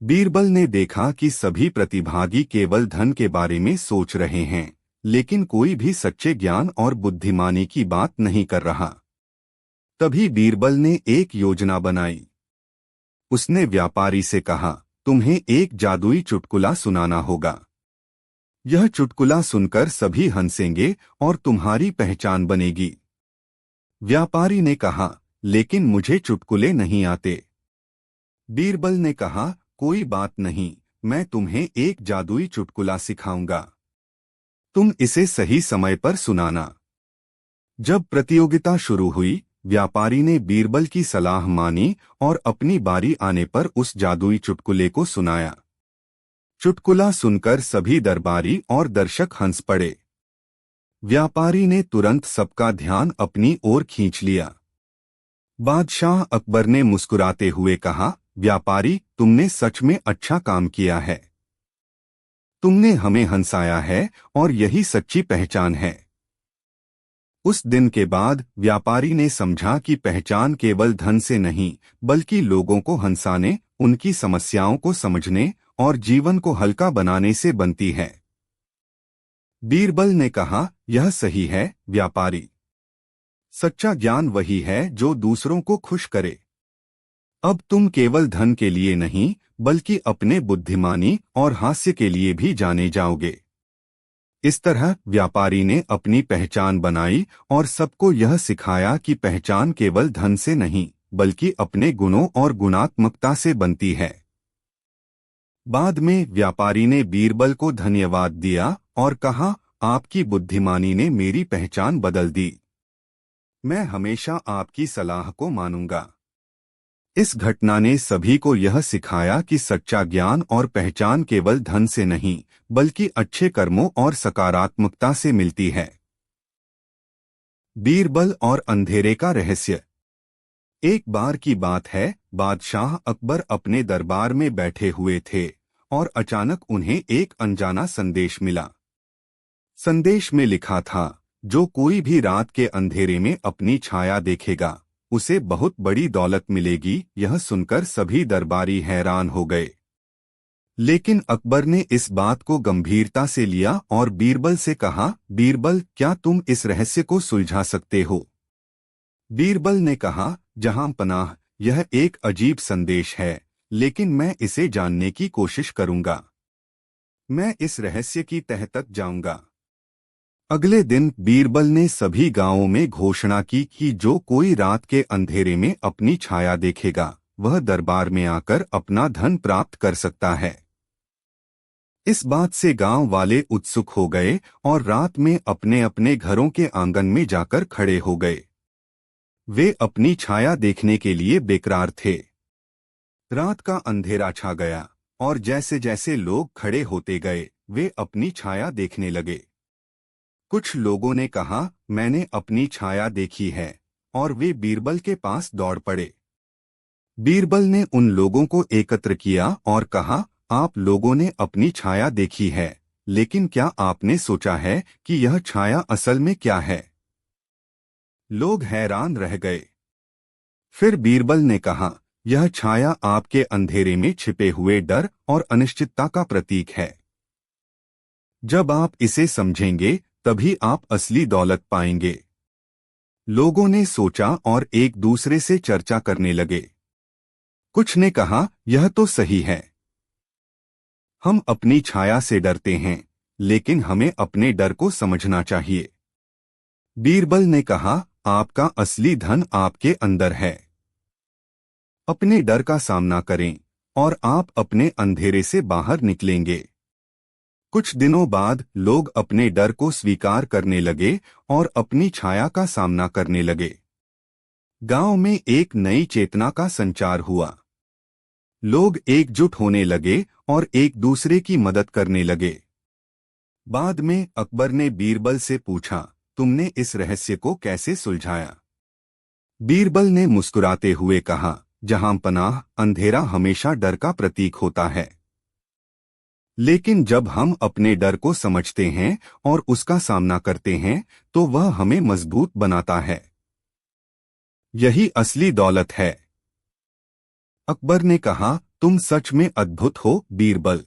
बीरबल ने देखा कि सभी प्रतिभागी केवल धन के बारे में सोच रहे हैं, लेकिन कोई भी सच्चे ज्ञान और बुद्धिमानी की बात नहीं कर रहा। तभी बीरबल ने एक योजना बनाई। उसने व्यापारी से कहा, तुम्हें एक जादुई चुटकुला सुनाना होगा। यह चुटकुला सुनकर सभी हंसेंगे और तुम्हारी पहचान बनेगी। व्यापारी ने कहा, लेकिन मुझे चुटकुले नहीं आते। बीरबल ने कहा, कोई बात नहीं, मैं तुम्हें एक जादुई चुटकुला सिखाऊंगा। तुम इसे सही समय पर सुनाना। जब प्रतियोगिता शुरू हुई, व्यापारी ने बीरबल की सलाह मानी और अपनी बारी आने पर उस जादुई चुटकुले को सुनाया। चुटकुला सुनकर सभी दरबारी और दर्शक हंस पड़े। व्यापारी ने तुरंत सबका ध्यान अपनी ओर खींच लिया। बादशाह अकबर ने मुस्कुराते हुए कहा, व्यापारी, तुमने सच में अच्छा काम किया है। तुमने हमें हंसाया है और यही सच्ची पहचान है। उस दिन के बाद व्यापारी ने समझा कि पहचान केवल धन से नहीं बल्कि लोगों को हंसाने, उनकी समस्याओं को समझने और जीवन को हल्का बनाने से बनती है। बीरबल ने कहा, यह सही है व्यापारी। सच्चा ज्ञान वही है जो दूसरों को खुश करे। अब तुम केवल धन के लिए नहीं बल्कि अपने बुद्धिमानी और हास्य के लिए भी जाने जाओगे। इस तरह व्यापारी ने अपनी पहचान बनाई और सबको यह सिखाया कि पहचान केवल धन से नहीं बल्कि अपने गुणों और गुणात्मकता से बनती है। बाद में व्यापारी ने बीरबल को धन्यवाद दिया और कहा, आपकी बुद्धिमानी ने मेरी पहचान बदल दी। मैं हमेशा आपकी सलाह को मानूंगा। इस घटना ने सभी को यह सिखाया कि सच्चा ज्ञान और पहचान केवल धन से नहीं, बल्कि अच्छे कर्मों और सकारात्मकता से मिलती है। बीरबल और अंधेरे का रहस्य। एक बार की बात है, बादशाह अकबर अपने दरबार में बैठे हुए थे और अचानक उन्हें एक अनजाना संदेश मिला। संदेश में लिखा था, जो कोई भी रात के अंधेरे में अपनी छाया देखेगा, उसे बहुत बड़ी दौलत मिलेगी। यह सुनकर सभी दरबारी हैरान हो गए। लेकिन अकबर ने इस बात को गंभीरता से लिया और बीरबल से कहा, बीरबल, क्या तुम इस रहस्य को सुलझा सकते हो? बीरबल ने कहा, जहां पनाह, यह एक अजीब संदेश है, लेकिन मैं इसे जानने की कोशिश करूंगा। मैं इस रहस्य की तह तक जाऊंगा। अगले दिन बीरबल ने सभी गांवों में घोषणा की कि जो कोई रात के अंधेरे में अपनी छाया देखेगा, वह दरबार में आकर अपना धन प्राप्त कर सकता है। इस बात से गांव वाले उत्सुक हो गए और रात में अपने अपने घरों के आंगन में जाकर खड़े हो गए। वे अपनी छाया देखने के लिए बेकरार थे। रात का अंधेरा छा गया और जैसे जैसे लोग खड़े होते गए, वे अपनी छाया देखने लगे। कुछ लोगों ने कहा, मैंने अपनी छाया देखी है, और वे बीरबल के पास दौड़ पड़े। बीरबल ने उन लोगों को एकत्र किया और कहा, आप लोगों ने अपनी छाया देखी है, लेकिन क्या आपने सोचा है कि यह छाया असल में क्या है? लोग हैरान रह गए। फिर बीरबल ने कहा, यह छाया आपके अंधेरे में छिपे हुए डर और अनिश्चितता का प्रतीक है। जब आप इसे समझेंगे, तभी आप असली दौलत पाएंगे। लोगों ने सोचा और एक दूसरे से चर्चा करने लगे। कुछ ने कहा, यह तो सही है। हम अपनी छाया से डरते हैं, लेकिन हमें अपने डर को समझना चाहिए। बीरबल ने कहा, आपका असली धन आपके अंदर है। अपने डर का सामना करें और आप अपने अंधेरे से बाहर निकलेंगे। कुछ दिनों बाद लोग अपने डर को स्वीकार करने लगे और अपनी छाया का सामना करने लगे। गांव में एक नई चेतना का संचार हुआ। लोग एकजुट होने लगे और एक दूसरे की मदद करने लगे। बाद में अकबर ने बीरबल से पूछा, तुमने इस रहस्य को कैसे सुलझाया? बीरबल ने मुस्कुराते हुए कहा, जहां पनाह, अंधेरा हमेशा डर का प्रतीक होता है। लेकिन जब हम अपने डर को समझते हैं और उसका सामना करते हैं, तो वह हमें मजबूत बनाता है। यही असली दौलत है। अकबर ने कहा, तुम सच में अद्भुत हो, बीरबल।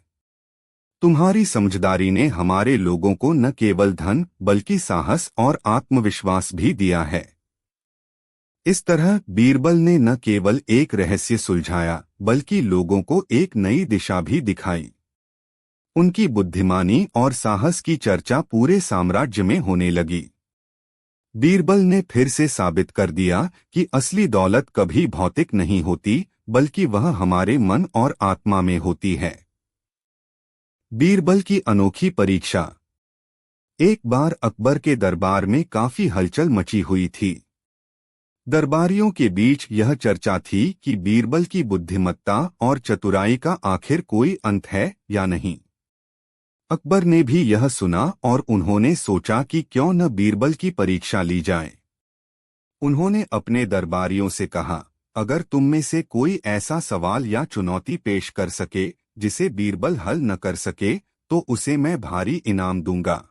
तुम्हारी समझदारी ने हमारे लोगों को न केवल धन, बल्कि साहस और आत्मविश्वास भी दिया है। इस तरह बीरबल ने न केवल एक रहस्य सुलझाया, बल्कि लोगों को एक नई दिशा भी दिखाई। उनकी बुद्धिमानी और साहस की चर्चा पूरे साम्राज्य में होने लगी। बीरबल ने फिर से साबित कर दिया कि असली दौलत कभी भौतिक नहीं होती, बल्कि वह हमारे मन और आत्मा में होती है। बीरबल की अनोखी परीक्षा। एक बार अकबर के दरबार में काफी हलचल मची हुई थी। दरबारियों के बीच यह चर्चा थी कि बीरबल की बुद्धिमत्ता और चतुराई का आखिर कोई अंत है या नहीं। अकबर ने भी यह सुना और उन्होंने सोचा कि क्यों न बीरबल की परीक्षा ली जाए। उन्होंने अपने दरबारियों से कहा, अगर तुम में से कोई ऐसा सवाल या चुनौती पेश कर सके जिसे बीरबल हल न कर सके, तो उसे मैं भारी इनाम दूंगा।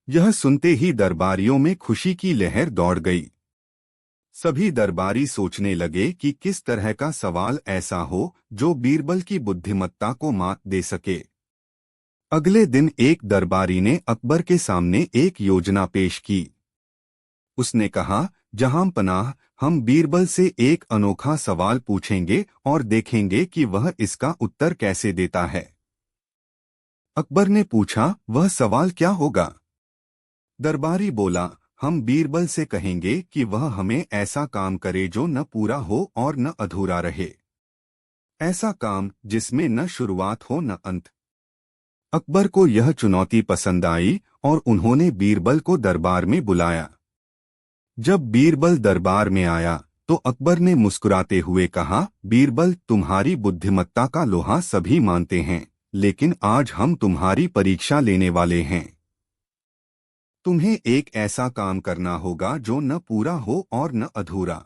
यह सुनते ही दरबारियों में खुशी की लहर दौड़ गई। सभी दरबारी सोचने लगे कि किस तरह का सवाल ऐसा हो जो बीरबल की बुद्धिमत्ता को मात दे सके। अगले दिन एक दरबारी ने अकबर के सामने एक योजना पेश की। उसने कहा, जहां पनाह, हम बीरबल से एक अनोखा सवाल पूछेंगे और देखेंगे कि वह इसका उत्तर कैसे देता है। अकबर ने पूछा, वह सवाल क्या होगा? दरबारी बोला, हम बीरबल से कहेंगे कि वह हमें ऐसा काम करे जो न पूरा हो और न अधूरा रहे। ऐसा काम जिसमें न शुरुआत हो न अंत। अकबर को यह चुनौती पसंद आई और उन्होंने बीरबल को दरबार में बुलाया। जब बीरबल दरबार में आया, तो अकबर ने मुस्कुराते हुए कहा, बीरबल, तुम्हारी बुद्धिमत्ता का लोहा सभी मानते हैं, लेकिन आज हम तुम्हारी परीक्षा लेने वाले हैं। तुम्हें एक ऐसा काम करना होगा जो न पूरा हो और न अधूरा।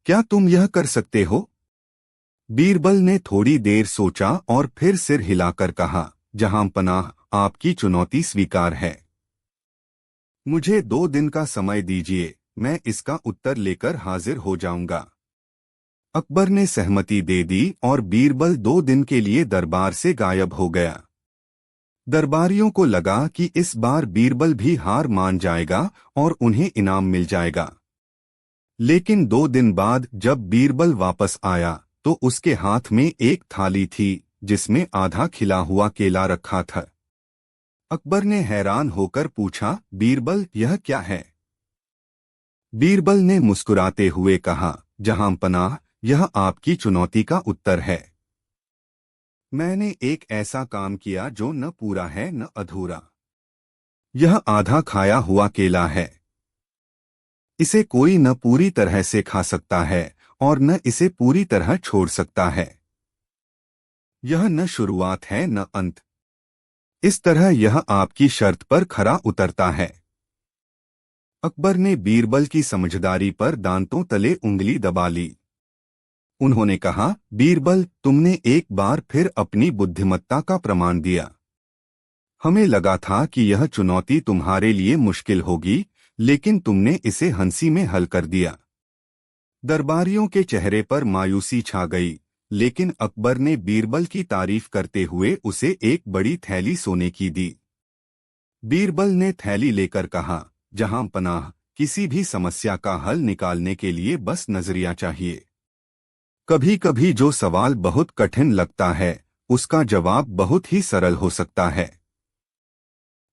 क्या तुम यह कर सकते हो? बीरबल ने थोड़ी देर सोचा और फिर सिर हिलाकर कहा, जहां पनाह, आपकी चुनौती स्वीकार है। मुझे 2 दिन का समय दीजिए, मैं इसका उत्तर लेकर हाजिर हो जाऊंगा। अकबर ने सहमति दे दी और बीरबल 2 दिन के लिए दरबार से गायब हो गया। दरबारियों को लगा कि इस बार बीरबल भी हार मान जाएगा और उन्हें इनाम मिल जाएगा। लेकिन 2 दिन बाद जब बीरबल वापस आया तो उसके हाथ में एक थाली थी जिसमें आधा खिला हुआ केला रखा था। अकबर ने हैरान होकर पूछा, बीरबल, यह क्या है? बीरबल ने मुस्कुराते हुए कहा, जहां पनाह, यह आपकी चुनौती का उत्तर है। मैंने एक ऐसा काम किया जो न पूरा है न अधूरा। यह आधा खाया हुआ केला है। इसे कोई न पूरी तरह से खा सकता है और न इसे पूरी तरह छोड़ सकता है। यह न शुरुआत है न अंत। इस तरह यह आपकी शर्त पर खरा उतरता है। अकबर ने बीरबल की समझदारी पर दांतों तले उंगली दबा ली। उन्होंने कहा, बीरबल, तुमने एक बार फिर अपनी बुद्धिमत्ता का प्रमाण दिया। हमें लगा था कि यह चुनौती तुम्हारे लिए मुश्किल होगी, लेकिन तुमने इसे हंसी में हल कर दिया। दरबारियों के चेहरे पर मायूसी छा गई, लेकिन अकबर ने बीरबल की तारीफ करते हुए उसे एक बड़ी थैली सोने की दी। बीरबल ने थैली लेकर कहा, जहां पनाह, किसी भी समस्या का हल निकालने के लिए बस नजरिया चाहिए। कभी कभी जो सवाल बहुत कठिन लगता है उसका जवाब बहुत ही सरल हो सकता है।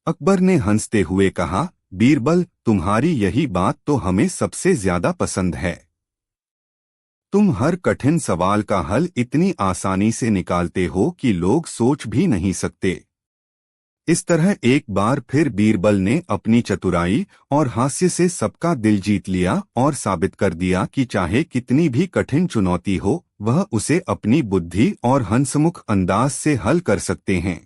अकबर ने हंसते हुए कहा, बीरबल, तुम्हारी यही बात तो हमें सबसे ज्यादा पसंद है। तुम हर कठिन सवाल का हल इतनी आसानी से निकालते हो कि लोग सोच भी नहीं सकते। इस तरह एक बार फिर बीरबल ने अपनी चतुराई और हास्य से सबका दिल जीत लिया और साबित कर दिया कि चाहे कितनी भी कठिन चुनौती हो, वह उसे अपनी बुद्धि और हंसमुख अंदाज से हल कर सकते हैं।